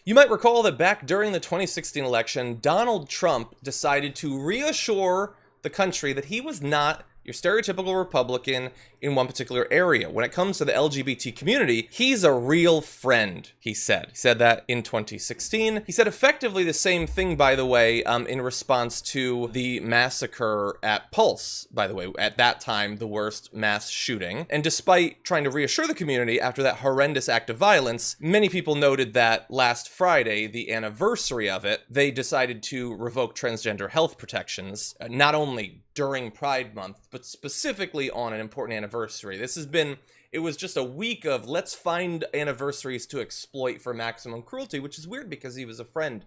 You might recall that back during the 2016 election, Donald Trump decided to reassure the country that he was not your stereotypical Republican in one particular area. When it comes to the LGBT community, he's a real friend, he said. He said that in 2016. He said effectively the same thing, by the way, in response to the massacre at Pulse, by the way, at that time, the worst mass shooting. And despite trying to reassure the community after that horrendous act of violence, many people noted that last Friday, the anniversary of it, they decided to revoke transgender health protections, not only during Pride Month, but specifically on an important anniversary. It was just a week of let's find anniversaries to exploit for maximum cruelty, which is weird because he was a friend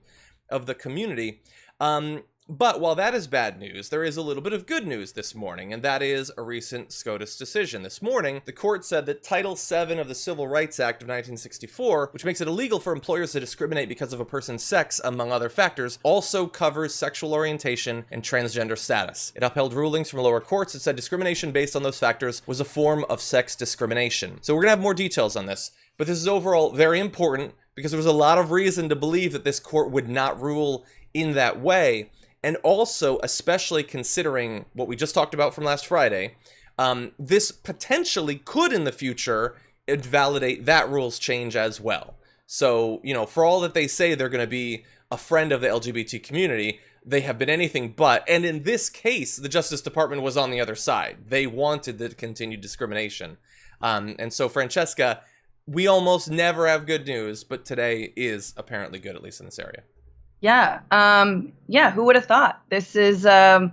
of the community. But while that is bad news, there is a little bit of good news this morning, and that is a recent SCOTUS decision. This morning, the court said that Title VII of the Civil Rights Act of 1964, which makes it illegal for employers to discriminate because of a person's sex, among other factors, also covers sexual orientation and transgender status. It upheld rulings from lower courts that said discrimination based on those factors was a form of sex discrimination. So we're going to have more details on this, but this is overall very important because there was a lot of reason to believe that this court would not rule in that way. And also, especially considering what we just talked about from last Friday, this potentially could in the future invalidate that rule's change as well. So, for all that they say they're going to be a friend of the LGBT community, they have been anything but. And in this case, the Justice Department was on the other side. They wanted the continued discrimination. And so, Francesca, we almost never have good news, but today is apparently good, at least in this area. Yeah. Who would have thought? This is Mike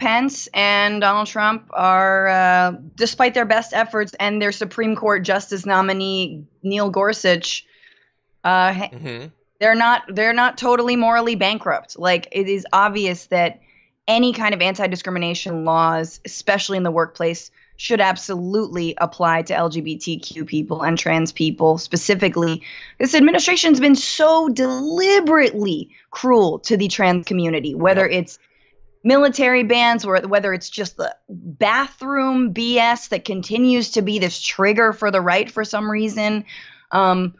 Pence and Donald Trump are, despite their best efforts and their Supreme Court Justice nominee Neil Gorsuch, they're not totally morally bankrupt. Like, it is obvious that any kind of anti-discrimination laws, especially in the workplace, should absolutely apply to LGBTQ people and trans people specifically. This administration's been so deliberately cruel to the trans community, whether it's military bans or whether it's just the bathroom BS that continues to be this trigger for the right for some reason, to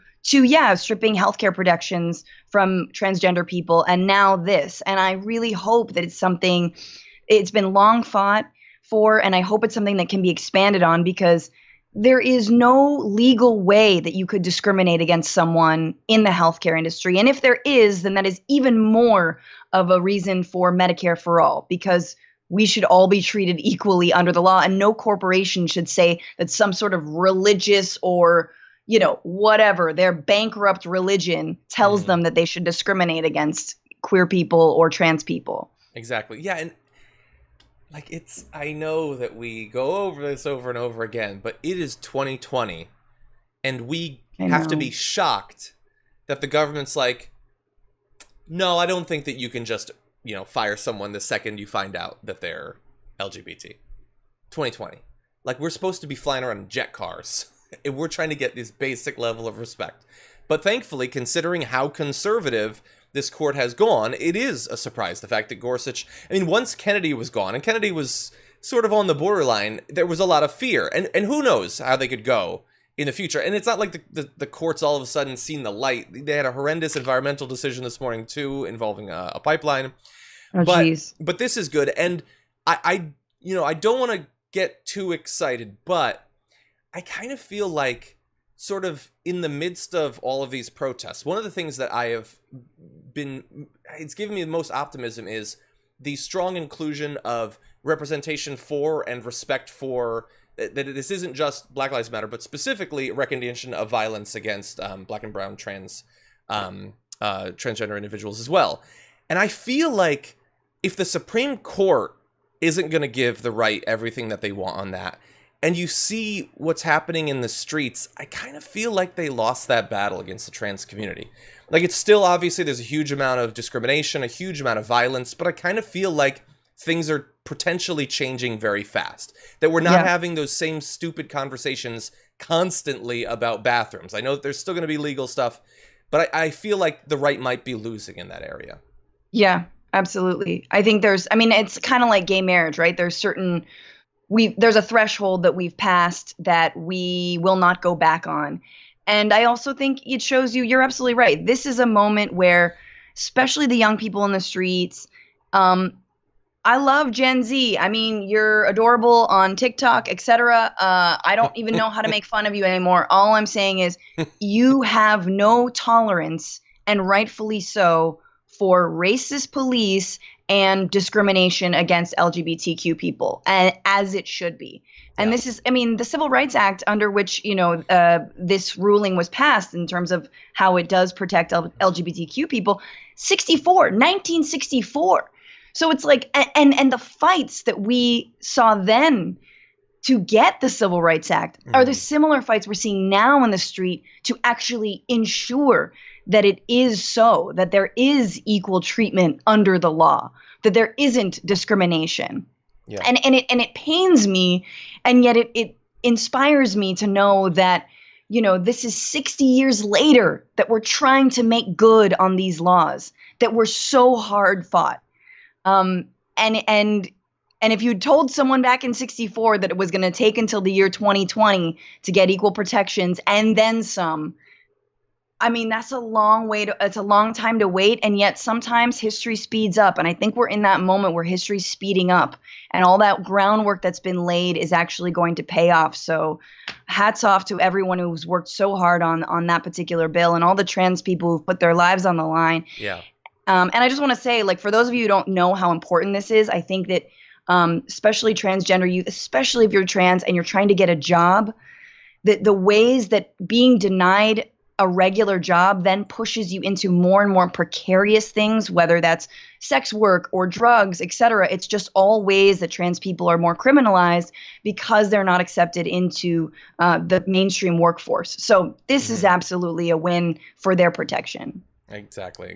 stripping healthcare protections from transgender people, and now this. And I really hope that it's been long fought for, and I hope it's something that can be expanded on, because there is no legal way that you could discriminate against someone in the healthcare industry. And if there is, then that is even more of a reason for Medicare for all, because we should all be treated equally under the law, and no corporation should say that some sort of religious or, whatever, their bankrupt religion tells them that they should discriminate against queer people or trans people. Exactly. Yeah, and I know that we go over this over and over again, but it is 2020, and we have to be shocked that the government's like, no, I don't think that you can just, fire someone the second you find out that they're LGBT. 2020. Like, we're supposed to be flying around in jet cars, and we're trying to get this basic level of respect. But thankfully, considering how conservative this court has gone, it is a surprise, the fact that Gorsuch, once Kennedy was gone, and Kennedy was sort of on the borderline, there was a lot of fear. And who knows how they could go in the future. And it's not like the court's all of a sudden seen the light. They had a horrendous environmental decision this morning, too, involving a pipeline. But this is good. And I don't want to get too excited, but I kind of feel like, sort of in the midst of all of these protests, one of the things that it's given me the most optimism is the strong inclusion of representation for and respect for, that this isn't just Black Lives Matter, but specifically recognition of violence against Black and brown transgender individuals as well. And I feel like if the Supreme Court isn't going to give the right everything that they want on that, and you see what's happening in the streets, I kind of feel like they lost that battle against the trans community. Like, it's still, obviously, there's a huge amount of discrimination, a huge amount of violence, but I kind of feel like things are potentially changing very fast. That we're not having those same stupid conversations constantly about bathrooms. I know that there's still going to be legal stuff, but I feel like the right might be losing in that area. Yeah, absolutely. I think it's kind of like gay marriage, right? There's a threshold that we've passed that we will not go back on. And I also think it shows you're absolutely right. This is a moment where, especially the young people in the streets, I love Gen Z. I mean, you're adorable on TikTok, etc. I don't even know how to make fun of you anymore. All I'm saying is you have no tolerance, and rightfully so, for racist police and discrimination against LGBTQ people, and as it should be. And this is, I mean, the Civil Rights Act, under which, this ruling was passed in terms of how it does protect LGBTQ people, 1964. So it's like, and the fights that we saw then to get the Civil Rights Act are the similar fights we're seeing now in the street to actually ensure that it is so, that there is equal treatment under the law, that there isn't discrimination. Yeah. And it pains me, and yet it inspires me to know that, this is 60 years later that we're trying to make good on these laws that were so hard fought. And if you told someone back in 64 that it was going to take until the year 2020 to get equal protections and then some, I mean, it's a long time to wait. And yet sometimes history speeds up. And I think we're in that moment where history's speeding up, and all that groundwork that's been laid is actually going to pay off. So hats off to everyone who's worked so hard on that particular bill, and all the trans people who've put their lives on the line. Yeah. And I just want to say, like, for those of you who don't know how important this is, I think that especially transgender youth, especially if you're trans and you're trying to get a job, that the ways that being denied a regular job then pushes you into more and more precarious things, whether that's sex work or drugs, et cetera. It's just all ways that trans people are more criminalized because they're not accepted into the mainstream workforce. So this is absolutely a win for their protection. Exactly.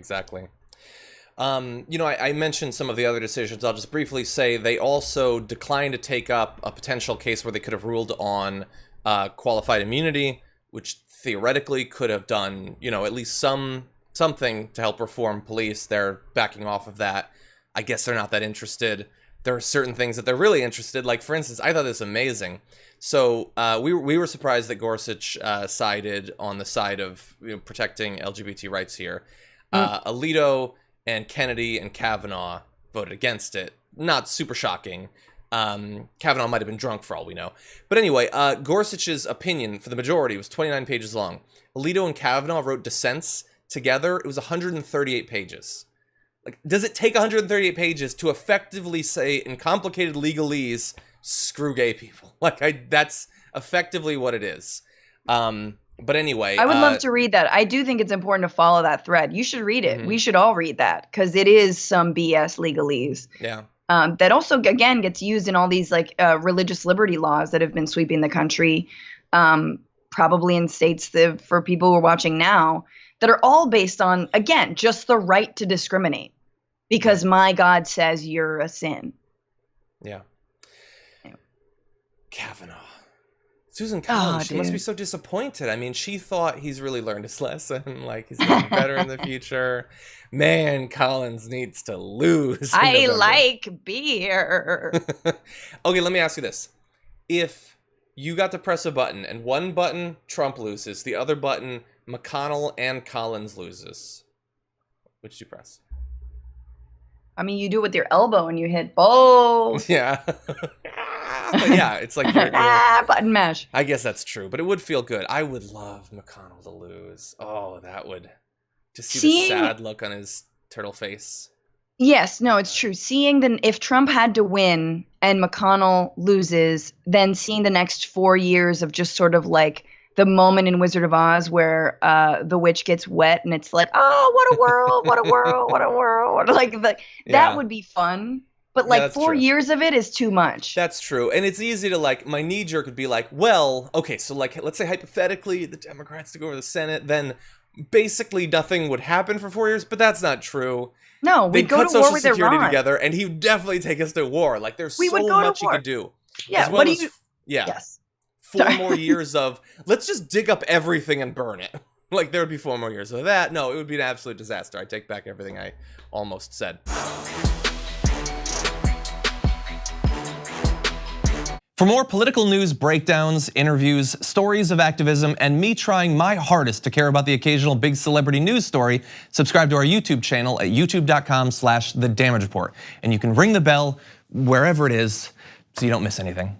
I mentioned some of the other decisions. I'll just briefly say they also declined to take up a potential case where they could have ruled on qualified immunity, which theoretically could have done, at least something to help reform police. They're backing off of that. I guess they're not that interested. There are certain things that they're really interested. Like, for instance, I thought this was amazing. So we were surprised that Gorsuch sided on the side of protecting LGBT rights here. Alito and Kennedy and Kavanaugh voted against it. Not super shocking. Kavanaugh might have been drunk for all we know. But anyway, Gorsuch's opinion for the majority was 29 pages long. Alito and Kavanaugh wrote dissents together. It was 138 pages. Like, does it take 138 pages to effectively say in complicated legalese, screw gay people? That's effectively what it is. But anyway, I would love to read that. I do think it's important to follow that thread. You should read it. We should all read that, because it is some BS legalese. Yeah. That also, again, gets used in all these religious liberty laws that have been sweeping the country, probably in states for people who are watching now, that are all based on, again, just the right to discriminate because my God says you're a sin. Yeah. Kavanaugh. Susan Collins, she must be so disappointed. I mean, she thought he's really learned his lesson. He's getting better in the future. Man, Collins needs to lose. I like beer. Okay, let me ask you this. If you got to press a button and one button Trump loses, the other button McConnell and Collins loses, which do you press? I mean, you do it with your elbow and you hit both. Yeah. Yeah, it's like you're button mash. I guess that's true, but it would feel good. I would love McConnell to lose. Oh, that would. To see the sad look on his turtle face. Yes, no, it's true. If Trump had to win and McConnell loses, then seeing the next 4 years of just sort of like the moment in Wizard of Oz where the witch gets wet and it's like, oh, what a world, what a world, what a world. That would be fun. But 4 years of it is too much. That's true. And it's easy to my knee jerk would be like, well, okay, so let's say hypothetically the Democrats took over the Senate, then basically nothing would happen for 4 years, but that's not true. No, we'd go to war with Iran. Security together, and he would definitely take us to war. There's so much he could do. Yeah, what do you... Yeah. Yes. 4 more years of, let's just dig up everything and burn it. There would be 4 more years of that. No, it would be an absolute disaster. I take back everything I almost said. For more political news breakdowns, interviews, stories of activism, and me trying my hardest to care about the occasional big celebrity news story, subscribe to our YouTube channel at youtube.com/thedamagereport. And you can ring the bell wherever it is so you don't miss anything.